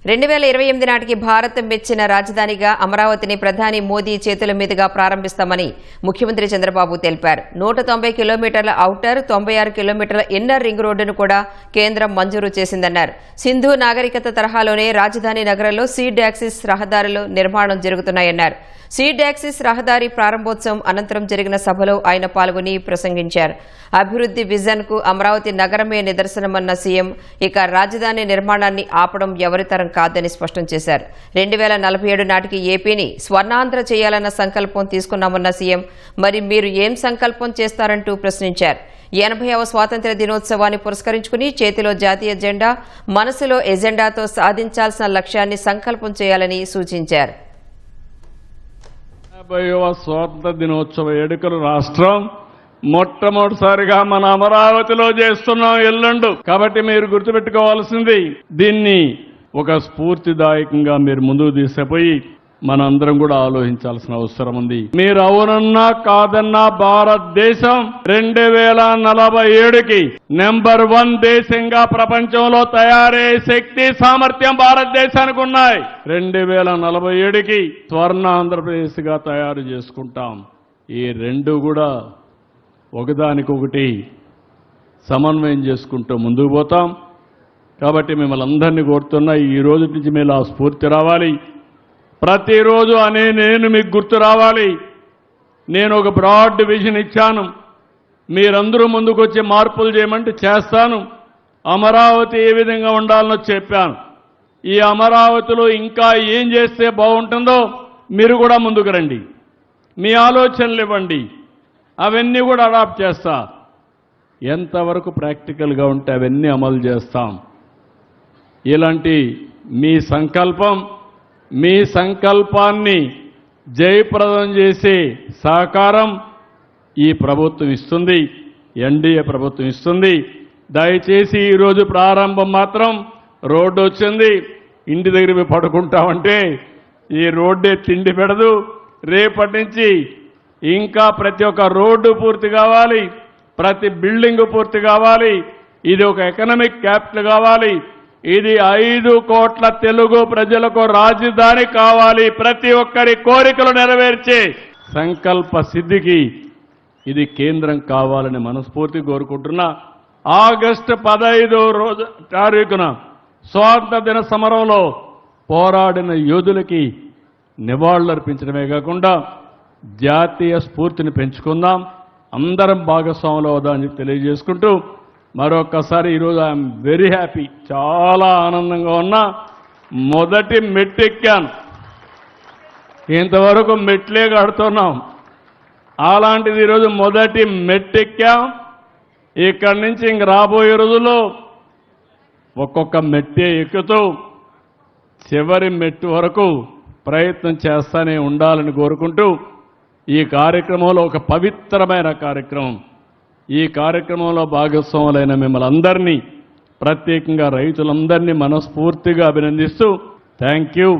2028 నాటికి భారత్ మెచ్చిన రాజధానిగా అమరావతిని ప్రధాని మోదీ చేతుల మీదుగా ప్రారంభిస్తామని ముఖ్యమంత్రి చంద్రబాబు తెలిపారు. 190 కిలోమీటర్ల ఔటర్, 96 కిలోమీటర్ల ఇన్నర్ రింగ్ రోడ్డును కూడా కేంద్రం మంజూరు చేసిందన్నారు. సింధు నాగరికత తరహాలోనే రాజధాని నగరంలో సీడ్ యాక్సిస్ రహదారులు నిర్మాణం జరుగుతున్నాయన్నారు. సీడ్ యాక్సిస్ రహదారి ప్రారంభోత్సవం అనంతరం జరిగిన సభలో ఆయన పాల్గొని ప్రసంగించారు. అభివృద్ధి విజన్ కు అమరావతి నగరమే నిదర్శనమన్న సీఎం ఇక రాజధాని నిర్మాణాన్ని ఆపడం ఎవరితరం కాదని స్పష్టం చేశారు. 2047 నాటికి ఏపీని స్వర్ణాంధ్ర చేయాలన్న సంకల్పం తీసుకున్నామన్న సీఎం మరి మీరు ఏం సంకల్పం చేస్తారంటూ ప్రశ్నించారు. 80వ స్వాతంత్ర్య దినోత్సవాన్ని పురస్కరించుకుని చేతిలో జాతీయ జెండా, మనసులో ఎజెండాతో సాధించాల్సిన లక్ష్యాన్ని సంకల్పం చేయాలని సూచించారు. 80వ స్వాతంత్ర దినోత్సవ వేడుకలు రాష్ట్రం మొట్టమొదటిసారిగా మన అమరావతిలో చేస్తున్నాం ఎల్లుండు. కాబట్టి మీరు గుర్తుపెట్టుకోవాల్సింది దీన్ని ఒక స్ఫూర్తిదాయకంగా మీరు ముందుకు తీసుకుపోయి మనందరం కూడా ఆలోచించాల్సిన అవసరం ఉంది. మీరు అవునన్నా కాదన్నా భారతదేశం 2047కి నెంబర్ 1 దేశంగా ప్రపంచంలో తయారయ్యే శక్తి సామర్థ్యం భారతదేశానికి ఉన్నాయి. 2047కి స్వర్ణ ఆంధ్రప్రదేశ్గా తయారు చేసుకుంటాం. ఈ రెండు కూడా ఒకదానికొకటి సమన్వయం చేసుకుంటూ ముందుకు పోతాం. కాబట్టి మిమ్మల్ని అందరినీ కోరుతున్నా, ఈ రోజు నుంచి మీరు ఆ స్ఫూర్తి రావాలి. ప్రతిరోజు నేను మీకు గుర్తు రావాలి. నేను ఒక బ్రాడ్ విజన్ ఇచ్చాను. మీరందరూ ముందుకు వచ్చి మార్పులు చేయమంటే చేస్తాను. అమరావతి ఏ విధంగా ఉండాలనో చెప్పాను. ఈ అమరావతిలో ఇంకా ఏం చేస్తే బాగుంటుందో మీరు కూడా ముందుకు రండి. మీ ఆలోచనలు ఇవ్వండి. అవన్నీ కూడా అడాప్ట్ చేస్తా. ఎంతవరకు ప్రాక్టికల్గా ఉంటే అవన్నీ అమలు చేస్తాం. ఇలాంటి మీ సంకల్పాన్ని జయప్రదం చేసే సహకారం ఈ ప్రభుత్వం ఇస్తుంది, ఎన్డీఏ ప్రభుత్వం ఇస్తుంది. దయచేసి ఈరోజు ప్రారంభం మాత్రం రోడ్డు వచ్చింది, ఇంటి దగ్గర పడుకుంటామంటే ఈ రోడ్డే తిండి పెడదు. రేపటి నుంచి ఇంకా ప్రతి ఒక్క రోడ్డు పూర్తి కావాలి, ప్రతి బిల్డింగ్ పూర్తి కావాలి. ఇది ఒక ఎకనామిక్ క్యాపిటల్ కావాలి. ఇది 5 కోట్ల తెలుగు ప్రజలకు రాజధాని కావాలి. ప్రతి ఒక్కరి కోరికలు నెరవేర్చే సంకల్ప సిద్ధికి ఇది కేంద్రం కావాలని మనస్ఫూర్తి కోరుకుంటున్నా. ఆగస్టు 15వ తారీఖున స్వాతంత్ర దిన సమరంలో పోరాడిన యోధులకి నివాళులర్పించడమే కాకుండా జాతీయ స్ఫూర్తిని పెంచుకుందాం, అందరం భాగస్వాములు అవుదామని తెలియజేసుకుంటూ మరొకసారి ఈరోజు ఐఎమ్ వెరీ హ్యాపీ, చాలా ఆనందంగా ఉన్నా. మొదటి మెట్టెక్కాను. ఇంతవరకు మెట్లే కడుతున్నాం. అలాంటిది ఈరోజు మొదటి మెట్టెక్కాం. ఇక్కడి నుంచి ఇంక రాబోయే రోజుల్లో ఒక్కొక్క మెట్టే ఎక్కుతూ చివరి మెట్టు వరకు ప్రయత్నం చేస్తానే ఉండాలని కోరుకుంటూ ఈ కార్యక్రమంలో ఒక పవిత్రమైన కార్యక్రమం, ఈ కార్యక్రమంలో భాగస్వాములైన మిమ్మల్ని అందరినీ, ప్రత్యేకంగా రైతులందరినీ మనస్ఫూర్తిగా అభినందిస్తూ థ్యాంక్ యూ.